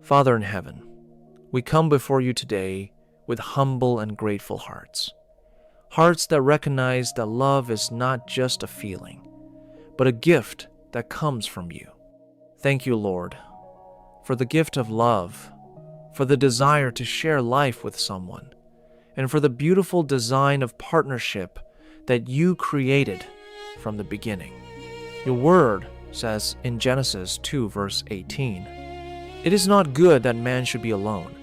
Father in heaven, we come before you today with humble and grateful hearts. Hearts that recognize that love is not just a feeling, but a gift that comes from you. Thank you, Lord, for the gift of love, for the desire to share life with someone, and for the beautiful design of partnership that you created from the beginning. Your word says in Genesis 2 verse 18, "It is not good that man should be alone.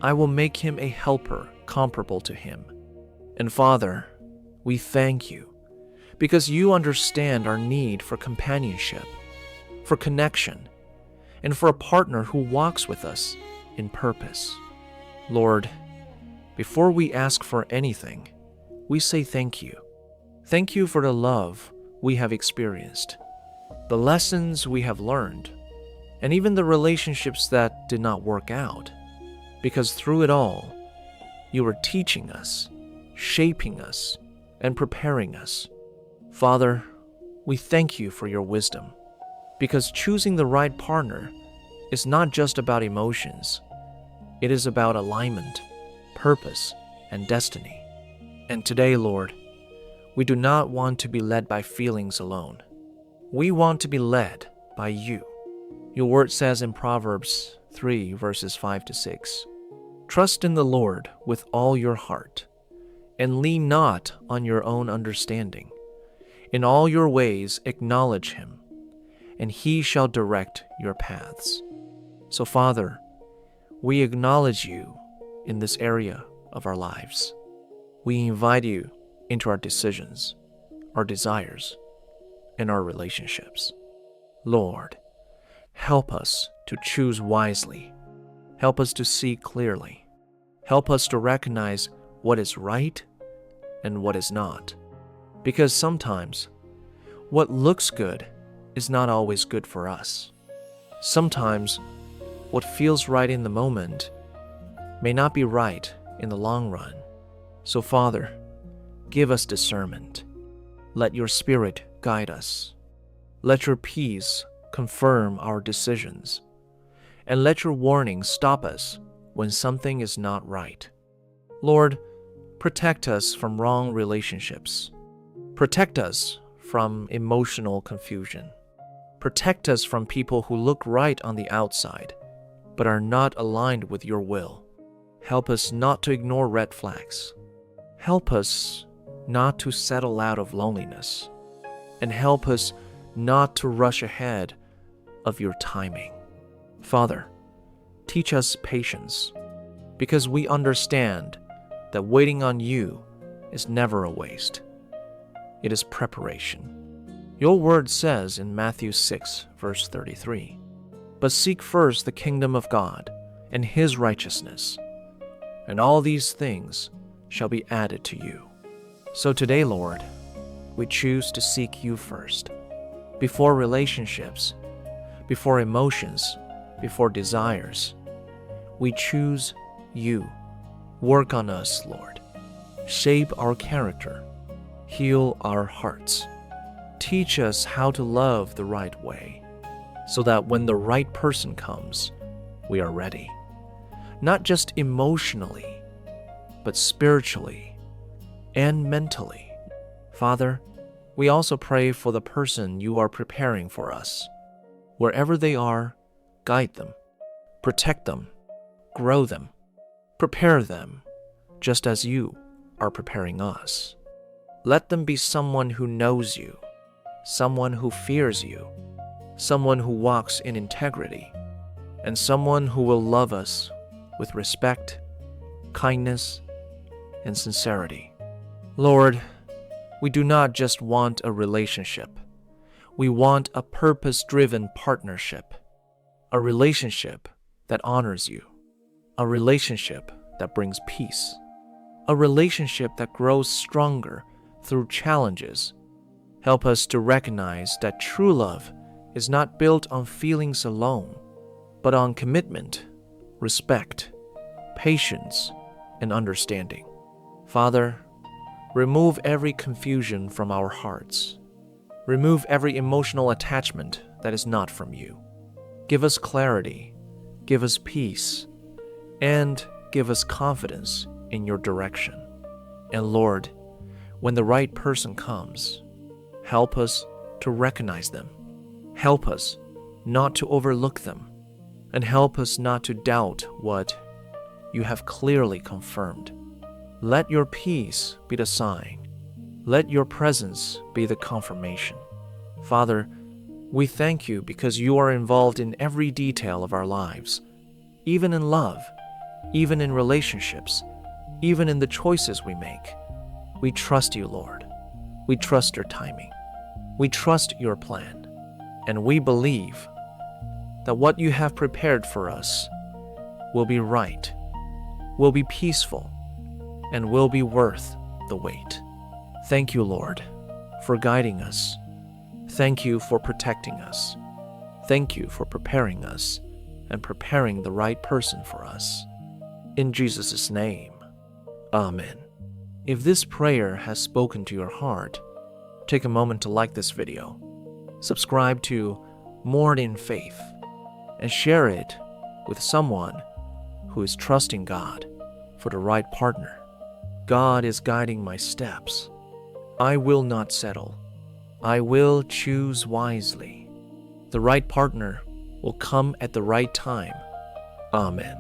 I will make him a helper comparable to him." And Father, we thank you because you understand our need for companionship, for connection, and for a partner who walks with us in purpose. Lord, before we ask for anything, we say thank you. Thank you for the love we have experienced, the lessons we have learned, and even the relationships that did not work out, because through it all, you are teaching us, shaping us, and preparing us. Father, we thank you for your wisdom, because choosing the right partner is not just about emotions. It is about alignment, purpose, and destiny. And today, Lord, we do not want to be led by feelings alone. We want to be led by you. Your word says in Proverbs 3 verses 5 to 6, "Trust in the Lord with all your heart, and lean not on your own understanding. In all your ways acknowledge him, and he shall direct your paths." So, Father, we acknowledge you in this area of our lives. We invite you into our decisions, our desires, and our relationships. Lord, help us to choose wisely. Help us to see clearly. Help us to recognize what is right and what is not. Because sometimes what looks good is not always good for us. Sometimes what feels right in the moment may not be right in the long run. So, Father, give us discernment. Let your Spirit guide us. Let your peace confirm our decisions. And let your warning stop us when something is not right. Lord, protect us from wrong relationships. Protect us from emotional confusion. Protect us from people who look right on the outside, but are not aligned with your will. Help us not to ignore red flags. Help us not to settle out of loneliness. And help us not to rush ahead of your timing. Father, teach us patience, because we understand that waiting on you is never a waste. It is preparation. Your word says in Matthew 6, verse 33, "But seek first the kingdom of God and his righteousness, and all these things shall be added to you." So today, Lord, we choose to seek you first, before relationships, before emotions, before desires. We choose you. Work on us, Lord. Shape our character. Heal our hearts. Teach us how to love the right way, so that when the right person comes, we are ready. Not just emotionally, but spiritually and mentally. Father, we also pray for the person you are preparing for us. Wherever they are, guide them, protect them, grow them, prepare them, just as you are preparing us. Let them be someone who knows you, someone who fears you, someone who walks in integrity, and someone who will love us with respect, kindness, and sincerity. Lord, we do not just want a relationship. We want a purpose-driven partnership, a relationship that honors you, a relationship that brings peace, a relationship that grows stronger through challenges. Help us to recognize that true love is not built on feelings alone, but on commitment, respect, patience, and understanding. Father, remove every confusion from our hearts. Remove every emotional attachment that is not from you. Give us clarity, give us peace, and give us confidence in your direction. And Lord, when the right person comes, help us to recognize them. Help us not to overlook them, and help us not to doubt what you have clearly confirmed. Let your peace be the sign. Let your presence be the confirmation. Father, we thank you because you are involved in every detail of our lives, even in love, even in relationships, even in the choices we make. We trust you, Lord. We trust your timing. We trust your plan. And we believe that what you have prepared for us will be right, will be peaceful, and will be worth the wait. Thank you, Lord, for guiding us. Thank you for protecting us. Thank you for preparing us and preparing the right person for us. In Jesus' name, Amen. If this prayer has spoken to your heart, take a moment to like this video, subscribe to More in Faith, and share it with someone who is trusting God for the right partner. God is guiding my steps. I will not settle. I will choose wisely. The right partner will come at the right time. Amen.